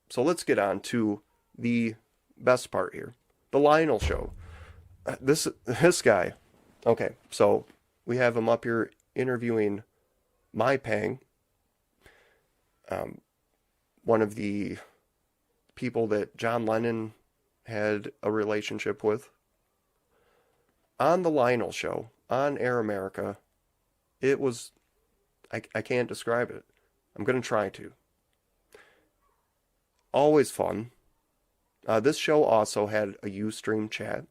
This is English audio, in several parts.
So let's get on to the best part here. The Lionel Show. This guy. Okay, so we have him up here interviewing Mai Pang, one of the people that John Lennon had a relationship with. On the Lionel Show, on Air America, it was, I can't describe it. I'm going to try to. Always fun. This show also had a Ustream chat.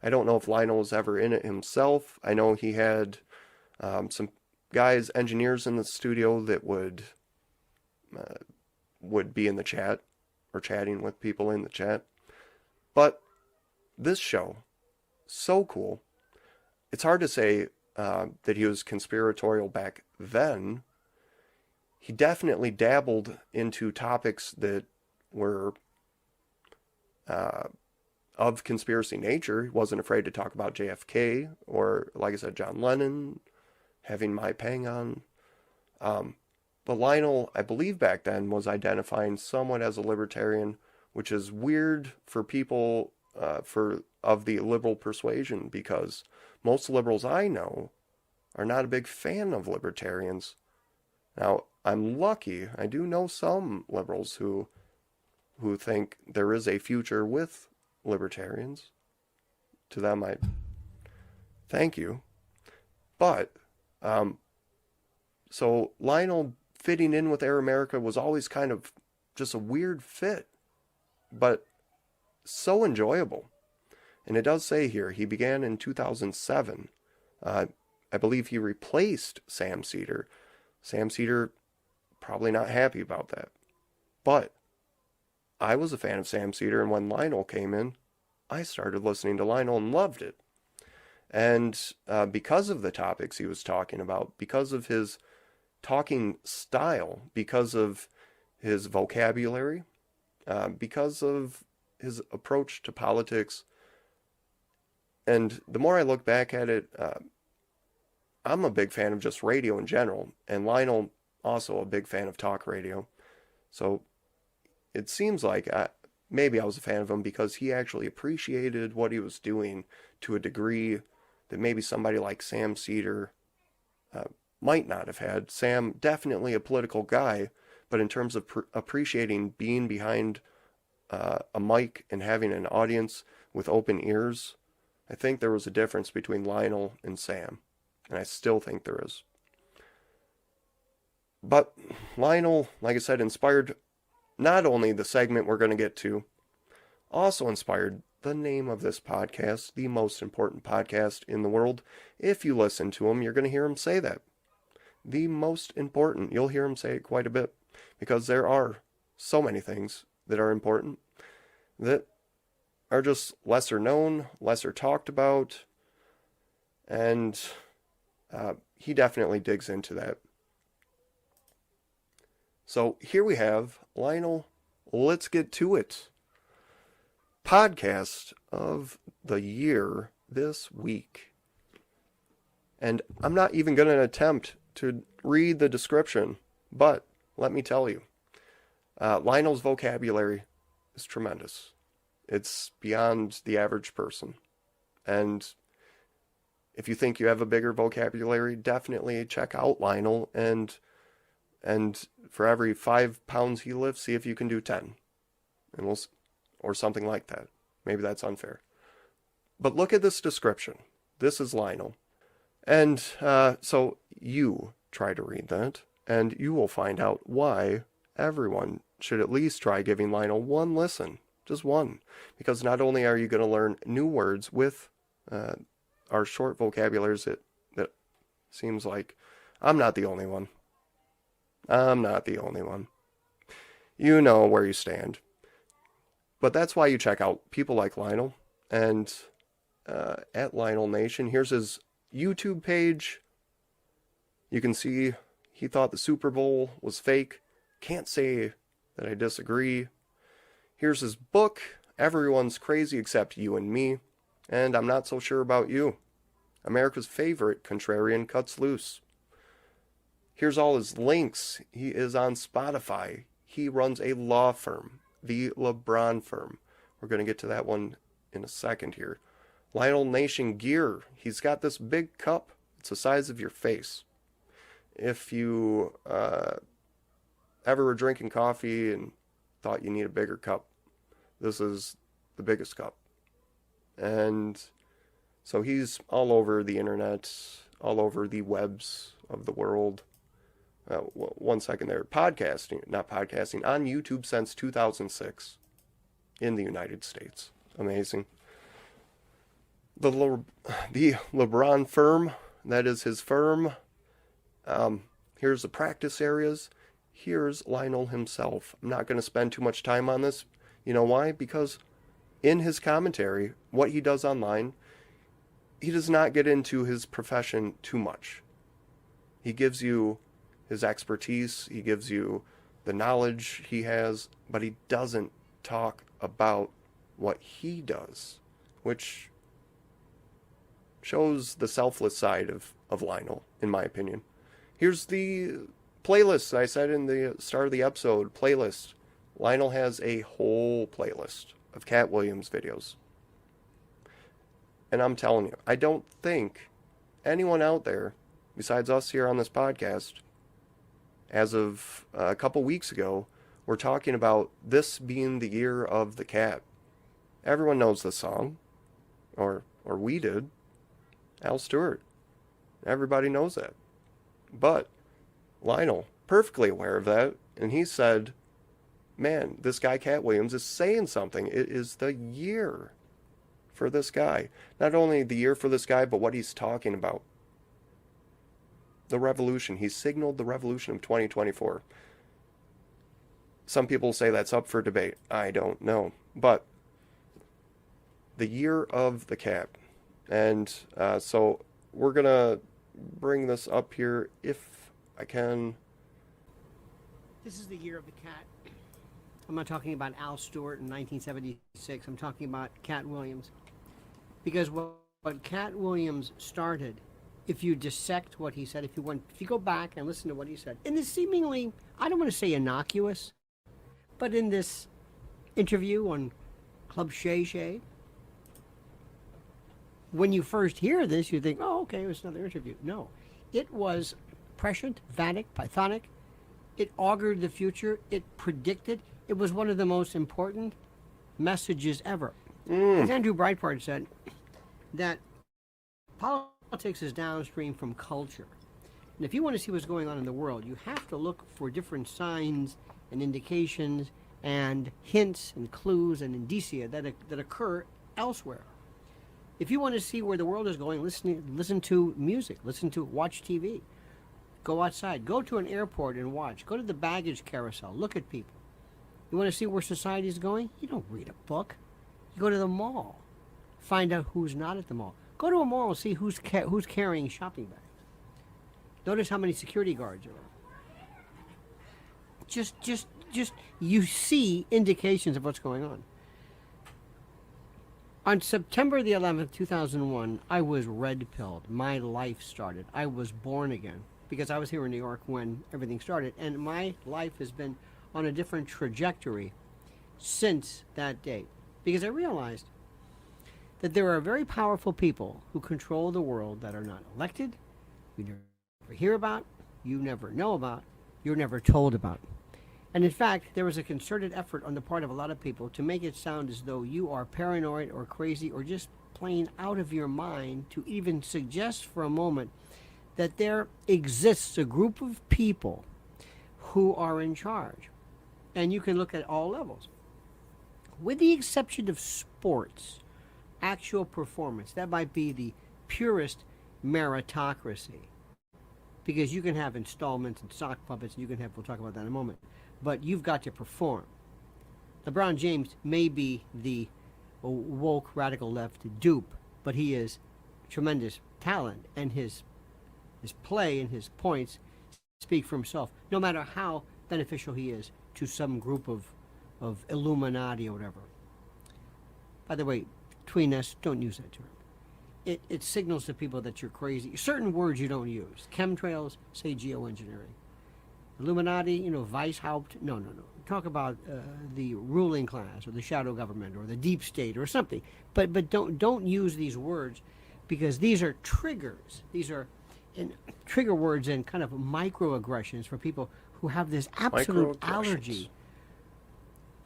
I don't know if Lionel was ever in it himself. I know he had some guys, engineers in the studio that would be in the chat or chatting with people in the chat. But this show, so cool. It's hard to say that he was conspiratorial back then. He definitely dabbled into topics that were of conspiracy nature. He wasn't afraid to talk about JFK or, like I said, John Lennon, having Mai Pang on. But Lionel, I believe back then, was identifying somewhat as a libertarian, which is weird for people of the liberal persuasion, because most liberals I know are not a big fan of libertarians. Now, I'm lucky. I do know some liberals who think there is a future with libertarians. To them, I thank you. But, so Lionel fitting in with Air America was always kind of just a weird fit, but so enjoyable. And it does say here, he began in 2007. I believe he replaced Sam Cedar. Sam Cedar, probably not happy about that. But I was a fan of Sam Cedar, and when Lionel came in, I started listening to Lionel and loved it. And because of the topics he was talking about, because of his talking style, because of his vocabulary, because of his approach to politics, and the more I look back at it, I'm a big fan of just radio in general, and Lionel also a big fan of talk radio. So it seems like maybe I was a fan of him because he actually appreciated what he was doing to a degree that maybe somebody like Sam Cedar might not have had. Sam, definitely a political guy, but in terms of appreciating being behind a mic and having an audience with open ears, I think there was a difference between Lionel and Sam, and I still think there is. But Lionel, like I said, inspired not only the segment we're going to get to, also inspired the name of this podcast, the most important podcast in the world. If you listen to him, you're going to hear him say that. The most important. You'll hear him say it quite a bit, because there are so many things that are important that are just lesser known, lesser talked about, and he definitely digs into that. So here we have Lionel, let's get to it. Podcast of the year this week. And I'm not even going to attempt to read the description, but let me tell you, Lionel's vocabulary is tremendous. It's beyond the average person. And if you think you have a bigger vocabulary, definitely check out Lionel, and for every 5 pounds he lifts, see if you can do 10. And or something like that. Maybe that's unfair. But look at this description. This is Lionel. And so you try to read that, and you will find out why everyone should at least try giving Lionel one listen. Just one. Because not only are you going to learn new words with our short vocabularies that seems like I'm not the only one. I'm not the only one. You know where you stand. But that's why you check out people like Lionel. And at Lionel Nation, here's his YouTube page. You can see he thought the Super Bowl was fake. Can't say that I disagree. Here's his book, Everyone's Crazy Except You and Me. And I'm not so sure about you. America's favorite contrarian cuts loose. Here's all his links. He is on Spotify. he runs a law firm, the LeBron firm. We're going to get to that one in a second here. Lionel Nation gear. He's got this big cup. It's the size of your face. If you ever were drinking coffee and thought you need a bigger cup, this is the biggest cup. And so he's all over the internet, all over the webs of the world. 1 second there. Not podcasting, on YouTube since 2006 in the United States. Amazing. The LeBron firm, that is his firm. Here's the practice areas. Here's Lionel himself. I'm not going to spend too much time on this. You know why? Because in his commentary, what he does online, he does not get into his profession too much. He gives you his expertise, he gives you the knowledge he has, but he doesn't talk about what he does, which shows the selfless side of Lionel, in my opinion. Here's the playlist I said in the start of the episode. Playlist. Lionel has a whole playlist of Cat Williams videos. And I'm telling you, I don't think anyone out there, besides us here on this podcast, as of a couple weeks ago, we're talking about this being the year of the cat. Everyone knows the song, or we did. Al Stewart. Everybody knows that. But Lionel, perfectly aware of that, and he said, man, this guy Cat Williams is saying something. It is the year for this guy. Not only the year for this guy, but what he's talking about. The revolution. He signaled the revolution of 2024. Some people say that's up for debate. I don't know. But the year of the cat. And so we're going to bring this up here if I can. This is the year of the cat. I'm not talking about Al Stewart in 1976. I'm talking about Cat Williams. Because what Cat Williams started, if you dissect what he said, if you go back and listen to what he said, in this seemingly, I don't want to say innocuous, but in this interview on Club Shay Shay, when you first hear this, you think, oh, okay, it was another interview. No, it was prescient, vanic, pythonic. It augured the future. It predicted. It was one of the most important messages ever. As Andrew Breitbart said, that politics is downstream from culture. And if you want to see what's going on in the world, you have to look for different signs and indications and hints and clues and indicia that occur elsewhere. If you want to see where the world is going, listen to music, watch TV, go outside, go to an airport and watch, go to the baggage carousel, look at people. You want to see where society is going? You don't read a book. You go to the mall, find out who's not at the mall. Go to a mall and see who's carrying shopping bags. Notice how many security guards are there. Just you see indications of what's going on. On September the 11th, 2001, I was red-pilled. My life started. I was born again because I was here in New York when everything started, and my life has been on a different trajectory since that date because I realized that there are very powerful people who control the world that are not elected, you never hear about, you never know about, you're never told about. And in fact, there was a concerted effort on the part of a lot of people to make it sound as though you are paranoid or crazy or just plain out of your mind to even suggest for a moment that there exists a group of people who are in charge. And you can look at all levels. With the exception of sports, actual performance, that might be the purest meritocracy. Because you can have installments and sock puppets, and we'll talk about that in a moment. But you've got to perform. LeBron James may be the woke radical left dupe, but he is tremendous talent, and his play and his points speak for himself, no matter how beneficial he is to some group of Illuminati or whatever. By the way, between us, don't use that term. It signals to people that you're crazy. Certain words you don't use. Chemtrails, say geoengineering. Illuminati, Weishaupt. No. talk about the ruling class or the shadow government or the deep state or something, but don't use these words, because these are triggers. These are trigger words and kind of microaggressions for people who have this absolute allergy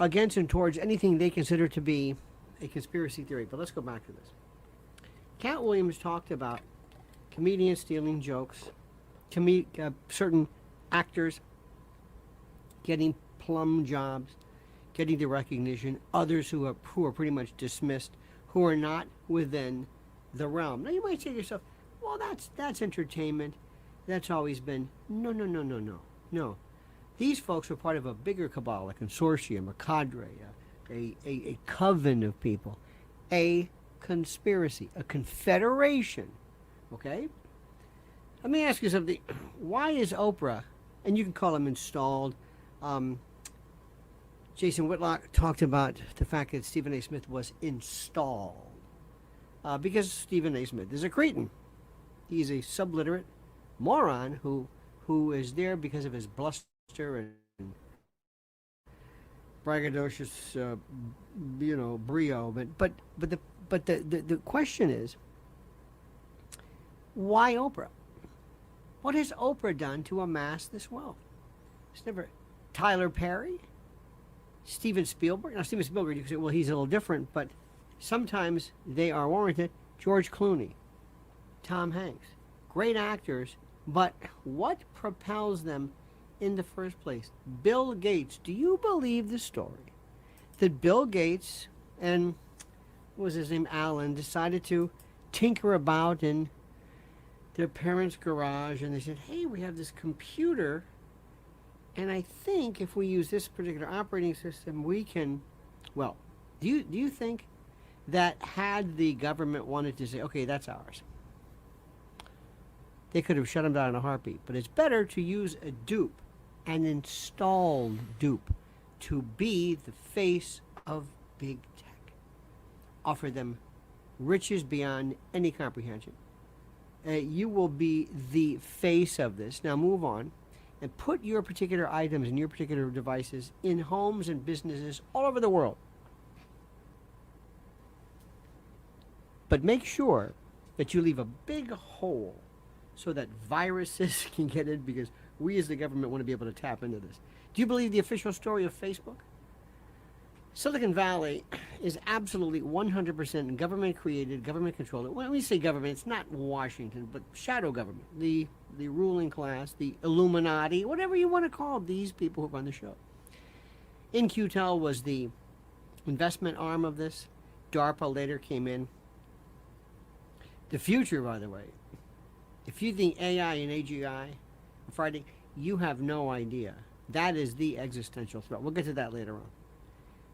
against and towards anything they consider to be a conspiracy theory. But let's go back to this. Cat Williams talked about comedians stealing jokes, certain actors getting plum jobs, getting the recognition, others who are pretty much dismissed, who are not within the realm. Now you might say to yourself, well, that's entertainment. That's always been. No. These folks are part of a bigger cabal, a consortium, a cadre, a coven of people, a conspiracy, a confederation. Okay? Let me ask you something. Why is Oprah, and you can call him installed, Jason Whitlock talked about the fact that Stephen A. Smith was installed. Because Stephen A. Smith is a cretin. He's a subliterate moron who is there because of his bluster and braggadocious, brio. But the question is, why Oprah? What has Oprah done to amass this wealth? It's never Tyler Perry, Steven Spielberg. Now Steven Spielberg, you can say, well, he's a little different, but sometimes they are warranted. George Clooney, Tom Hanks, great actors, but what propels them in the first place? Bill Gates. Do you believe the story that Bill Gates and, what was his name, Alan, decided to tinker about in their parents' garage, and they said, hey, we have this computer, and I think if we use this particular operating system, we can, well, do you think that had the government wanted to say, okay, that's ours, they could have shut them down in a heartbeat? But it's better to use a dupe, an installed dupe, to be the face of big tech. Offer them riches beyond any comprehension. You will be the face of this. Now move on and put your particular items and your particular devices in homes and businesses all over the world. But make sure that you leave a big hole so that viruses can get in, because we as the government want to be able to tap into this. Do you believe the official story of Facebook? Silicon Valley is absolutely 100% government created, government controlled. When we say government, it's not Washington, but shadow government, the ruling class, the Illuminati, whatever you want to call these people who run the show. In-Q-Tel was the investment arm of this. DARPA later came in. The future, by the way, if you think AI and AGI are fighting, you have no idea. That is the existential threat. We'll get to that later on.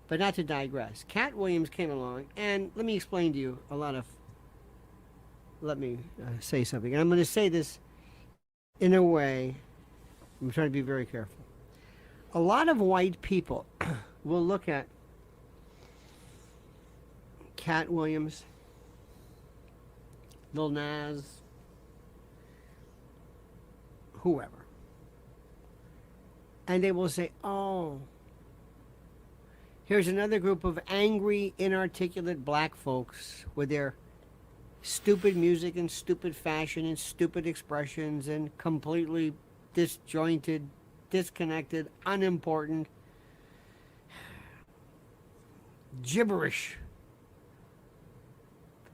But not to digress. Cat Williams came along, and let me explain to you let me say something. And I'm going to say this in a way, I'm trying to be very careful. A lot of white people will look at Cat Williams, Lil Nas, whoever, and they will say, oh, here's another group of angry, inarticulate black folks with their stupid music and stupid fashion and stupid expressions and completely disjointed, disconnected, unimportant, gibberish.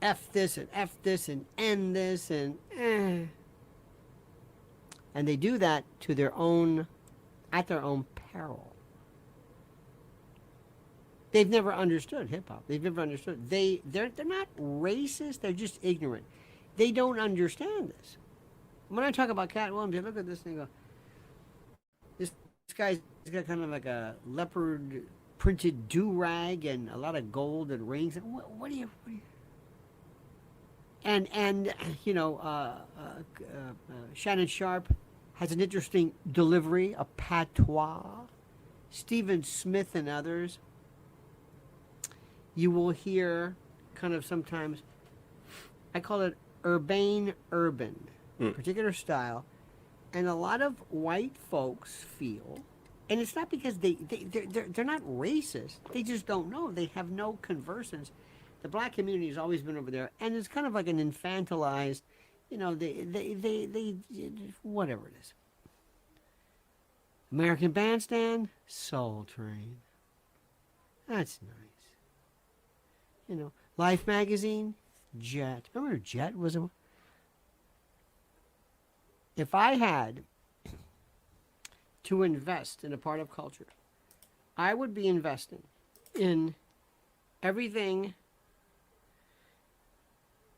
F this and F this and N this and eh. And they do that to their own, at their own peril. They've never understood hip-hop. They've never understood. They're not racist. They're just ignorant. They don't understand this. When I talk about Cat Williams, they look at this and they go, this guy's got kind of like a leopard printed do-rag and a lot of gold and rings. What do you... And Shannon Sharp has an interesting delivery, a patois. Stephen Smith and others, you will hear kind of sometimes, I call it urban, particular style. And a lot of white folks feel And it's not because they're not racist. They just don't know. They have no conversance. The black community has always been over there, and it's kind of like an infantilized, they whatever it is. American Bandstand, Soul Train. That's nice. Life Magazine, Jet. Remember Jet was a... If I had to invest in a part of culture, I would be investing in everything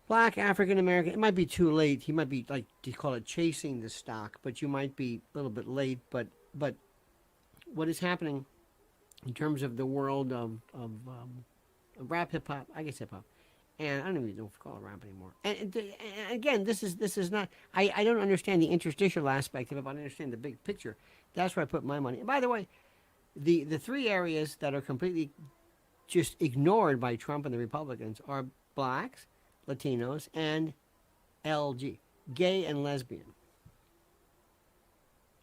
black, African American. It might be too late. He might be, like, you call it chasing the stock, but you might be a little bit late. But what is happening in terms of the world of rap, hip hop, I guess hip hop, and I don't even know if we call it rap anymore. And again, this is not. I don't understand the interstitial aspect of it, but I understand the big picture. That's where I put my money. And by the way, the three areas that are completely just ignored by Trump and the Republicans are blacks, Latinos, and LG, gay and lesbian.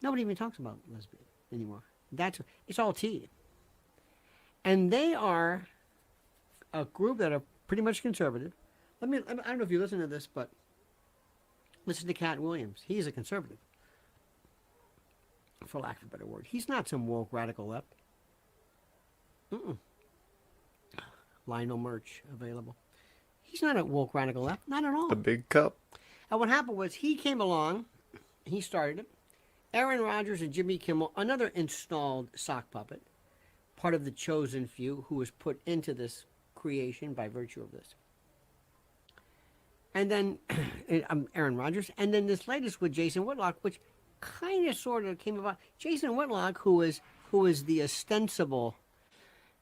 Nobody even talks about lesbian anymore. It's all T. And they are a group that are pretty much conservative. I don't know if you listen to this, but listen to Cat Williams. He's a conservative, for lack of a better word. He's not some woke radical left. Lionel merch available. He's not a woke radical left, not at all. The big cup. And what happened was he came along, he started it. Aaron Rodgers and Jimmy Kimmel, another installed sock puppet, part of the chosen few who was put into this creation by virtue of this. And then Aaron Rodgers, and then this latest with Jason Whitlock, which kind of sort of came about. Jason Whitlock, who is the ostensible.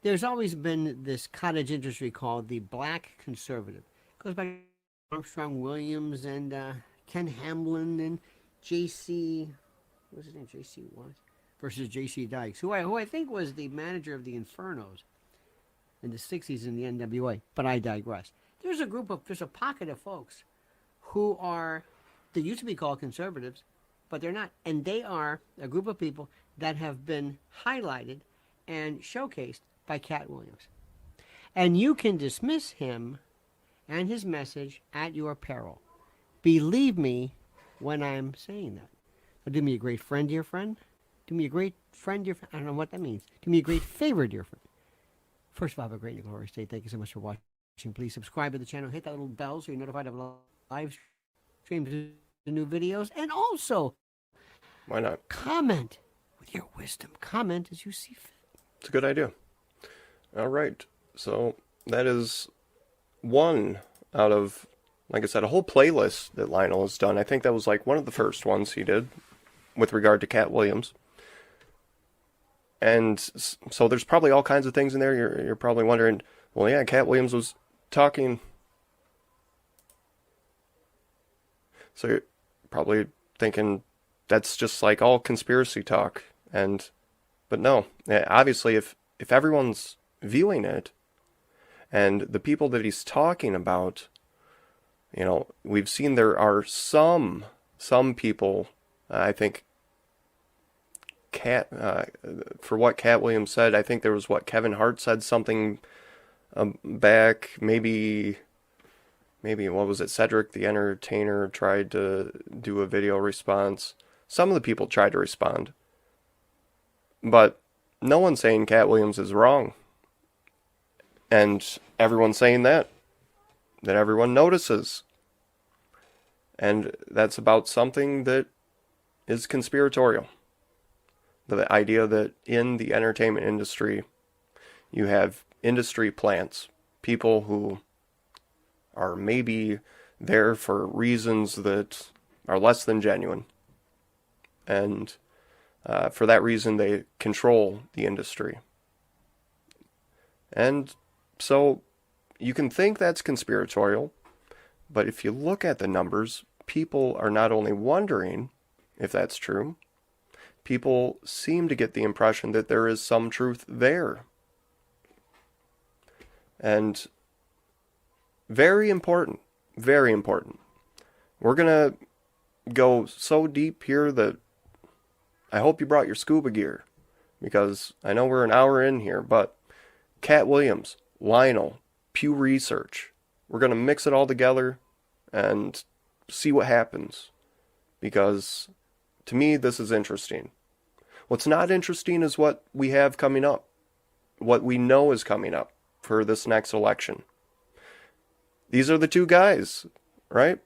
There's always been this cottage industry called the black conservative. It goes back to Armstrong Williams and Ken Hamlin and J.C. What's his name? J.C. What? Versus J.C. Dykes, who I think was the manager of the Infernos in the 60s in the NWA. But I digress. There's a pocket of folks who they used to be called conservatives, but they're not. And they are a group of people that have been highlighted and showcased by Cat Williams. And you can dismiss him and his message at your peril. Believe me when I'm saying that. Now, do me a great friend, dear friend. Do me a great friend, dear friend. I don't know what that means. Do me a great favor, dear friend. First of all, have a great and glorious day. Thank you so much for watching. Please subscribe to the channel. Hit that little bell so you're notified of live streams, the new videos. And also, why not? Comment with your wisdom. Comment as you see fit. It's a good idea. All right. So that is one out of, like I said, a whole playlist that Lionel has done. I think that was like one of the first ones he did with regard to Cat Williams. And so there's probably all kinds of things in there. You're probably wondering, well, yeah, Cat Williams was talking. So you're probably thinking that's just like all conspiracy talk. But no, obviously if everyone's viewing it and the people that he's talking about, we've seen there are some people, I think, for what Cat Williams said, I think there was Kevin Hart said something back, maybe what was it, Cedric the Entertainer tried to do a video response. Some of the people tried to respond, but no one's saying Cat Williams is wrong, and everyone's saying that everyone notices, and that's about something that is conspiratorial. The idea that in the entertainment industry, you have industry plants, people who are maybe there for reasons that are less than genuine. And for that reason, they control the industry. And so you can think that's conspiratorial, but if you look at the numbers, people are not only wondering if that's true, people seem to get the impression that there is some truth there. And very important, very important. We're going to go so deep here that I hope you brought your scuba gear, because I know we're an hour in here, but Cat Williams, Lionel, Pew Research. We're going to mix it all together and see what happens, because to me, this is interesting. What's not interesting is what we have coming up, what we know is coming up for this next election. These are the two guys, right?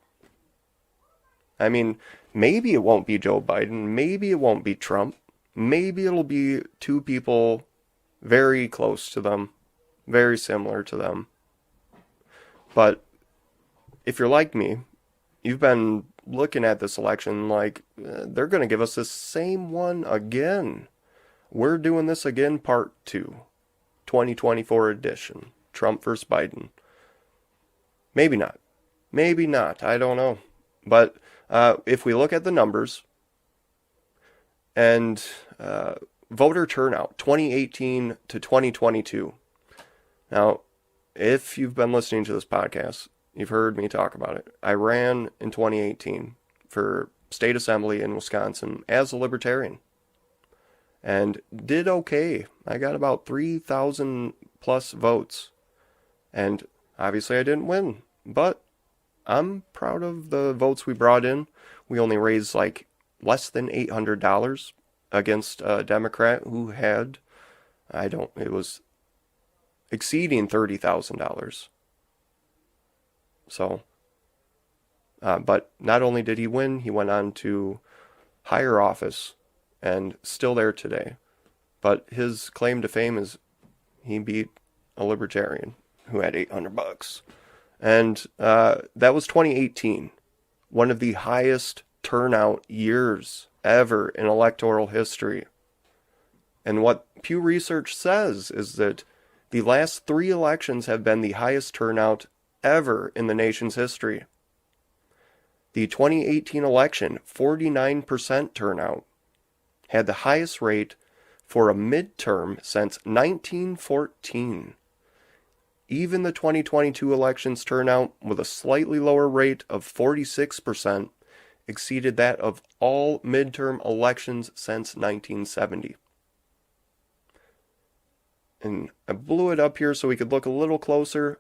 I mean, maybe it won't be Joe Biden, maybe it won't be Trump, maybe it'll be two people very close to them, very similar to them. But if you're like me, you've been looking at this election like they're going to give us the same one again. We're doing this again, part 2, 2024 edition, Trump versus Biden. Maybe not. Maybe not. I don't know. But if we look at the numbers and voter turnout, 2018 to 2022. Now, if you've been listening to this podcast, you've heard me talk about it. I ran in 2018 for state assembly in Wisconsin as a libertarian and did okay. I got about 3,000 plus votes. And obviously I didn't win, but I'm proud of the votes we brought in. We only raised like less than $800 against a Democrat who had, it was exceeding $30,000. So, but not only did he win, he went on to higher office and still there today. But his claim to fame is he beat a libertarian who had $800. And that was 2018, one of the highest turnout years ever in electoral history. And what Pew Research says is that the last 3 elections have been the highest turnout ever in the nation's history. The 2018 election, 49% turnout, had the highest rate for a midterm since 1914. Even the 2022 election's turnout, with a slightly lower rate of 46%, exceeded that of all midterm elections since 1970. And I blew it up here so we could look a little closer.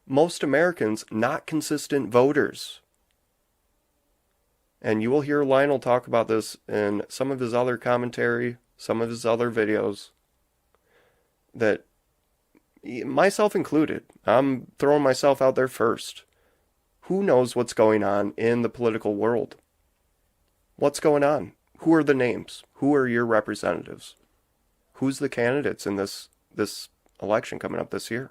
Most Americans not consistent voters. And you will hear Lionel talk about this in some of his other commentary, some of his other videos, that myself included, I'm throwing myself out there first. Who knows what's going on in the political world? What's going on? Who are the names? Who are your representatives? Who's the candidates in this election coming up this year?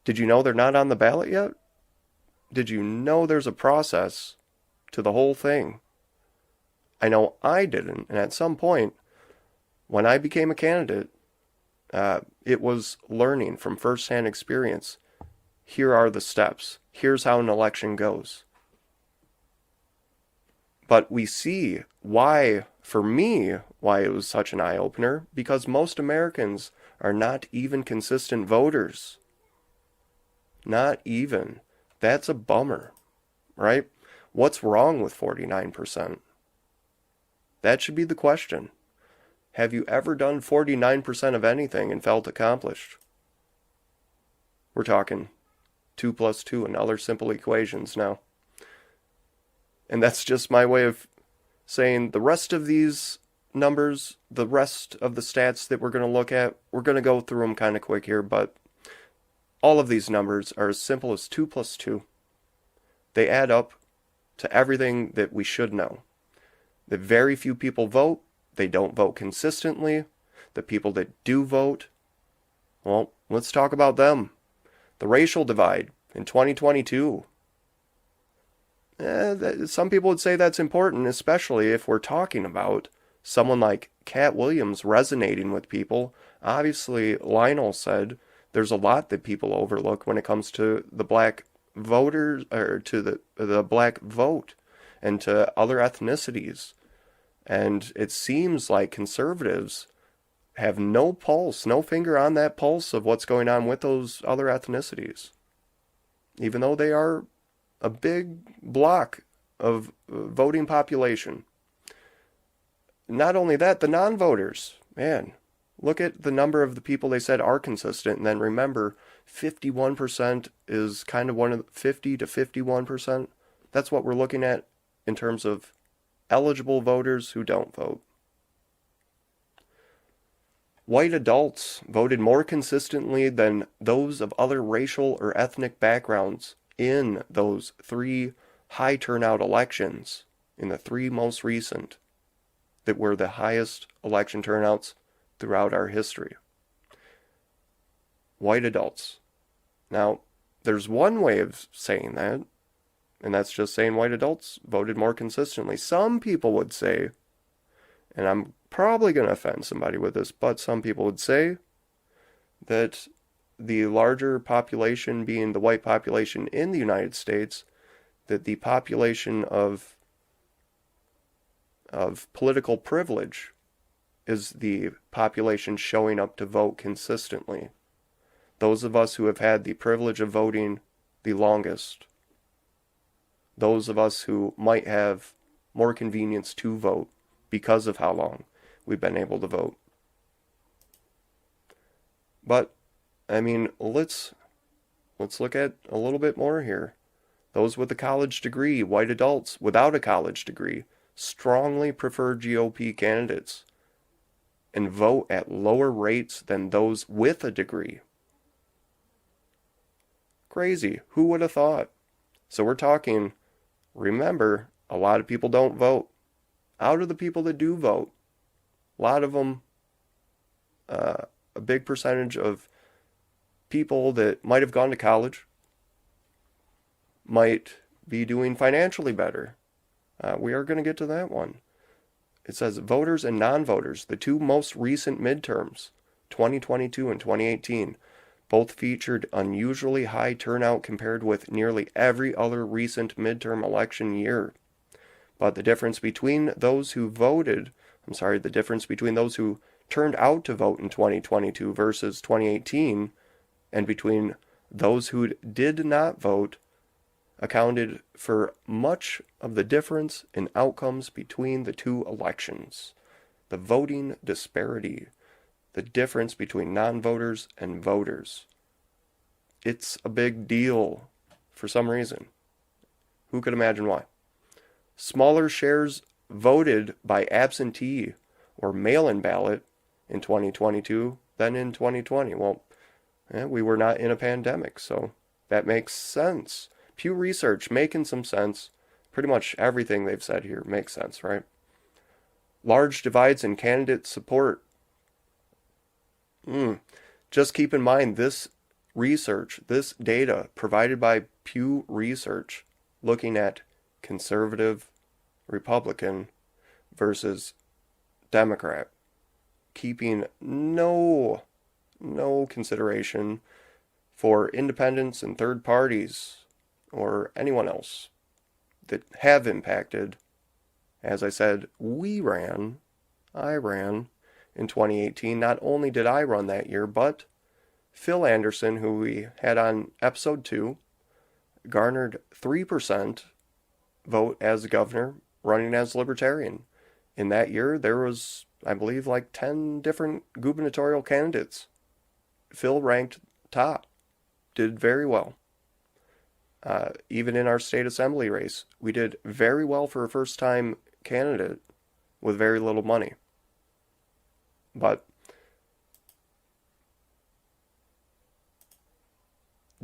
Did you know they're not on the ballot yet? Did you know there's a process to the whole thing? I know I didn't, and at some point, when I became a candidate, it was learning from firsthand experience. Here are the steps. Here's how an election goes. But we see why, for me, why it was such an eye-opener, because most Americans are not even consistent voters. Not even. That's a bummer, right? What's wrong with 49%? That should be the question. Have you ever done 49% of anything and felt accomplished? We're talking 2 plus 2 and other simple equations now. And that's just my way of saying the rest of these numbers, the rest of the stats that we're going to look at, we're going to go through them kind of quick here, but all of these numbers are as simple as 2 plus 2. They add up to everything that we should know. That very few people vote. They don't vote consistently. The people that do vote, well, let's talk about them. The racial divide in 2022. Some people would say that's important, especially if we're talking about someone like Cat Williams resonating with people. Obviously, Lionel said there's a lot that people overlook when it comes to the black voters, or to the black vote, and to other ethnicities. And it seems like conservatives have no pulse, no finger on that pulse of what's going on with those other ethnicities. Even though they are a big block of voting population. not only that, the non-voters, man, look at the number of the people they said are consistent, and then remember, 51% is kind of one of the 50 to 51%. That's what we're looking at in terms of eligible voters who don't vote. White adults voted more consistently than those of other racial or ethnic backgrounds in those three high turnout elections, in the three most recent, that were the highest election turnouts throughout our history. White adults. Now, there's one way of saying that, and that's just saying white adults voted more consistently. Some people would say, and I'm probably going to offend somebody with this, but some people would say that the larger population being the white population in the United States, that the population of political privilege is the population showing up to vote consistently. Those of us who have had the privilege of voting the longest. Those of us who might have more convenience to vote because of how long we've been able to vote. But, I mean, let's look at a little bit more here. Those with a college degree, white adults without a college degree, strongly prefer GOP candidates and vote at lower rates than those with a degree. Crazy. Who would have thought? So we're talking, remember, a lot of people don't vote. Out of the people that do vote, a lot of them, a big percentage of people that might have gone to college might be doing financially better. We are going to get to that one. It says voters and non-voters, the two most recent midterms, 2022 and 2018, both featured unusually high turnout compared with nearly every other recent midterm election year. But the difference between those who turned out to vote in 2022 versus 2018, and between those who did not vote, accounted for much of the difference in outcomes between the two elections. The voting disparity, the difference between non-voters and voters. It's a big deal for some reason. Who could imagine why? Smaller shares voted by absentee or mail-in ballot in 2022 than in 2020. Well, we were not in a pandemic, so that makes sense. Pew Research making some sense. Pretty much everything they've said here makes sense, right? Large divides in candidate support. Just keep in mind this research, this data provided by Pew Research, looking at conservative Republican versus Democrat, keeping no consideration for independents and third parties or anyone else that have impacted. As I said, I ran in 2018. Not only did I run that year, but Phil Anderson, who we had on episode 2, garnered 3% vote as governor, running as Libertarian. In that year, there was, I believe, like 10 different gubernatorial candidates. Phil ranked top, did very well. Even in our state assembly race, we did very well for a first-time candidate with very little money. But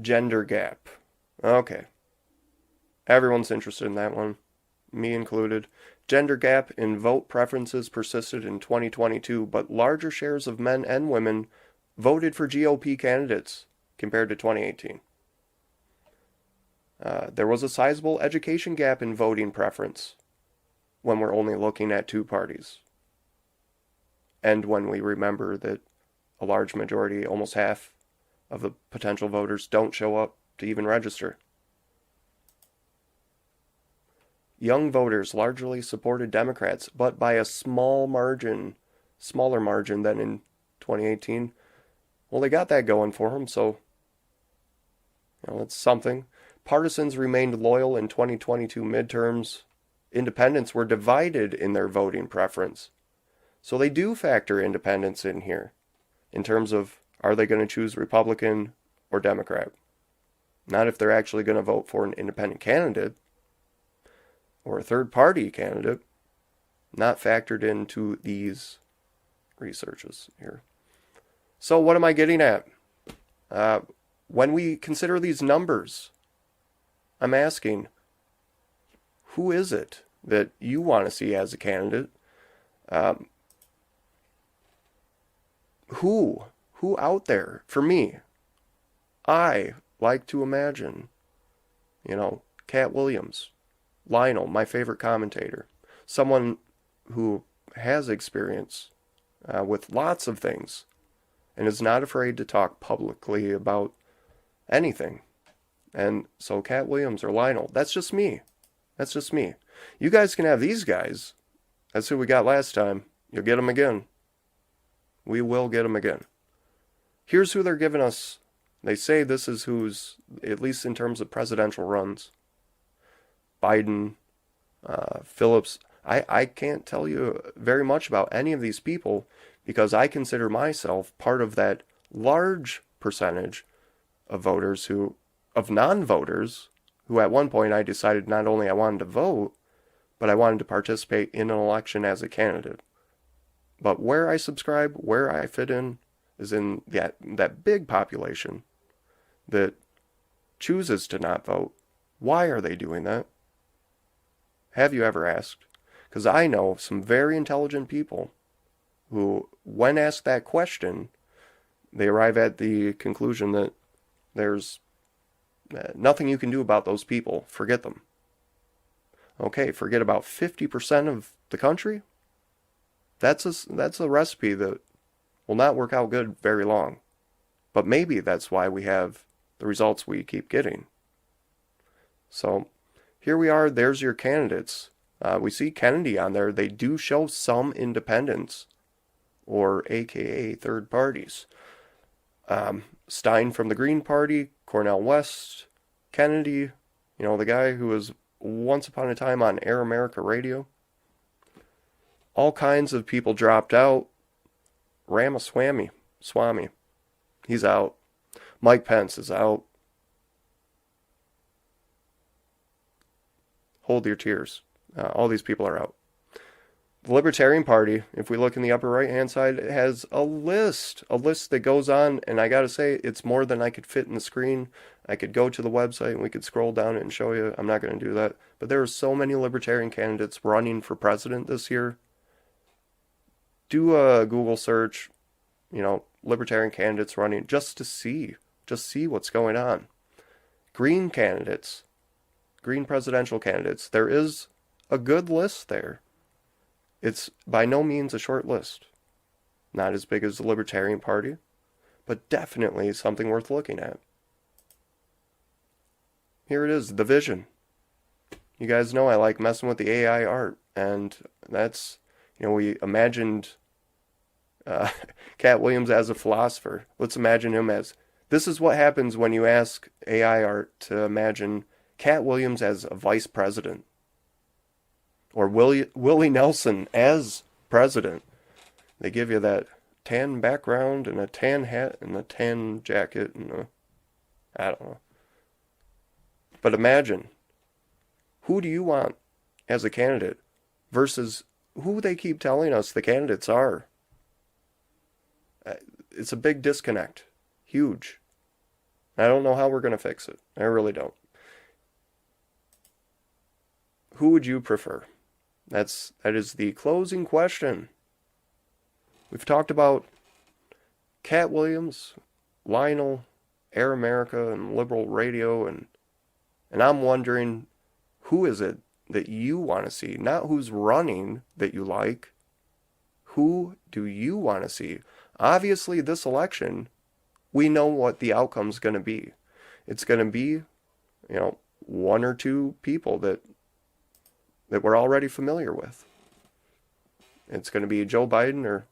gender gap. Okay. Everyone's interested in that one, me included. Gender gap in vote preferences persisted in 2022, but larger shares of men and women voted for GOP candidates compared to 2018. There was a sizable education gap in voting preference when we're only looking at two parties. And when we remember that a large majority, almost half of the potential voters, don't show up to even register. Young voters largely supported Democrats, but by a smaller margin than in 2018. Well, they got that going for them, so it's something. Partisans remained loyal in 2022 midterms. Independents were divided in their voting preference. So they do factor independents in here in terms of, are they going to choose Republican or Democrat? Not if they're actually going to vote for an independent candidate or a third party candidate. Not factored into these researches here. So what am I getting at? When we consider these numbers, I'm asking, who is it that you want to see as a candidate? Who out there? For me, I like to imagine, Cat Williams, Lionel, my favorite commentator, someone who has experience with lots of things and is not afraid to talk publicly about anything. And so Cat Williams or Lionel, that's just me. That's just me. You guys can have these guys. That's who we got last time. You'll get them again. We will get them again. Here's who they're giving us. They say this is who's, at least in terms of presidential runs. Biden, Phillips. I can't tell you very much about any of these people because I consider myself part of that large percentage of voters of non-voters who at one point I decided not only I wanted to vote, but I wanted to participate in an election as a candidate. But where I subscribe, where I fit in, is in that big population that chooses to not vote. Why are they doing that? Have you ever asked? Because I know some very intelligent people who, when asked that question, they arrive at the conclusion that there's nothing you can do about those people. Forget them. Okay, forget about 50% of the country? That's a recipe that will not work out good very long. But maybe that's why we have the results we keep getting. So here we are. There's your candidates. We see Kennedy on there. They do show some independents, or AKA third parties. Stein from the Green Party, Cornel West, Kennedy, the guy who was once upon a time on Air America radio. All kinds of people dropped out. Ramaswamy, he's out. Mike Pence is out. Hold your tears. All these people are out. The Libertarian Party, if we look in the upper right-hand side, it has a list that goes on, and I gotta say, it's more than I could fit in the screen. I could go to the website and we could scroll down and show you. I'm not going to do that. But there are so many Libertarian candidates running for president this year. Do a Google search, Libertarian candidates running, just see what's going on. Green candidates, Green presidential candidates, there is a good list there. It's by no means a short list. Not as big as the Libertarian Party, but definitely something worth looking at. Here it is, the vision. You guys know I like messing with the AI art, and that's, we imagined Cat Williams as a philosopher. Let's imagine him as, this is what happens when you ask AI art to imagine Cat Williams as a vice president. Or Willie Nelson as president. They give you that tan background and a tan hat and a tan jacket and I don't know. But imagine, who do you want as a candidate versus who they keep telling us the candidates are? It's a big disconnect. Huge. I don't know how we're going to fix it. I really don't. Who would you prefer? That is the closing question. We've talked about Cat Williams, Lionel, Air America, and liberal radio, and I'm wondering, who is it that you want to see? Not who's running that you like. Who do you want to see? Obviously, this election, we know what the outcome's going to be. It's going to be, one or two people that we're already familiar with. It's going to be Joe Biden or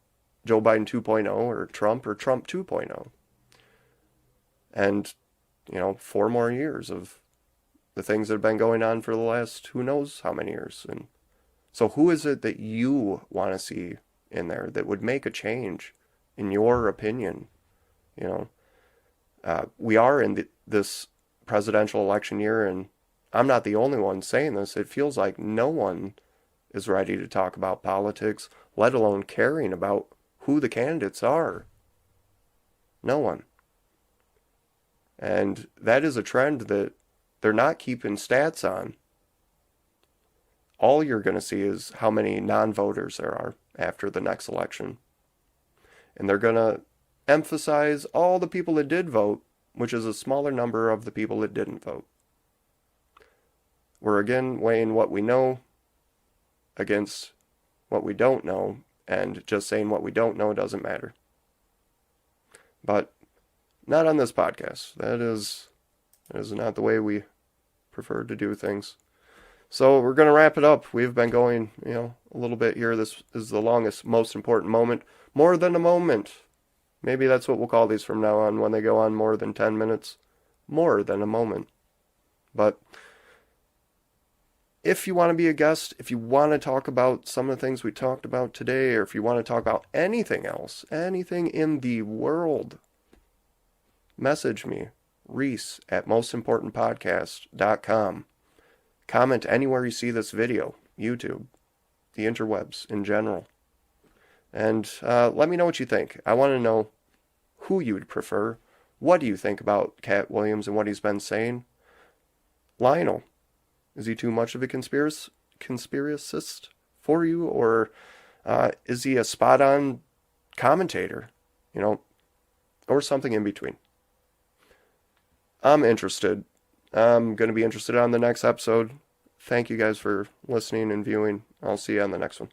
Joe Biden 2.0 or Trump 2.0. And, 4 more years of the things that have been going on for the last who knows how many years. And so who is it that you want to see in there that would make a change, in your opinion. We are in this presidential election year, and I'm not the only one saying this. It feels like no one is ready to talk about politics, let alone caring about who the candidates are. No one. And that is a trend that they're not keeping stats on. All you're going to see is how many non-voters there are after the next election. And they're going to emphasize all the people that did vote, which is a smaller number of the people that didn't vote. We're again weighing what we know against what we don't know, and just saying what we don't know doesn't matter. But not on this podcast. That is not the way we prefer to do things. So we're going to wrap it up. We've been going, a little bit here. This is the longest, most important moment. More than a moment. Maybe that's what we'll call these from now on when they go on more than 10 minutes. More than a moment. But if you want to be a guest, if you want to talk about some of the things we talked about today, or if you want to talk about anything else, anything in the world, message me, Reese@mostimportantpodcast.com. Comment anywhere you see this video, YouTube, the interwebs in general. And let me know what you think. I want to know who you would prefer. What do you think about Cat Williams and what he's been saying? Lionel, is he too much of a conspiracist for you? Or is he a spot-on commentator? Or something in between. I'm interested. I'm going to be interested on the next episode. Thank you guys for listening and viewing. I'll see you on the next one.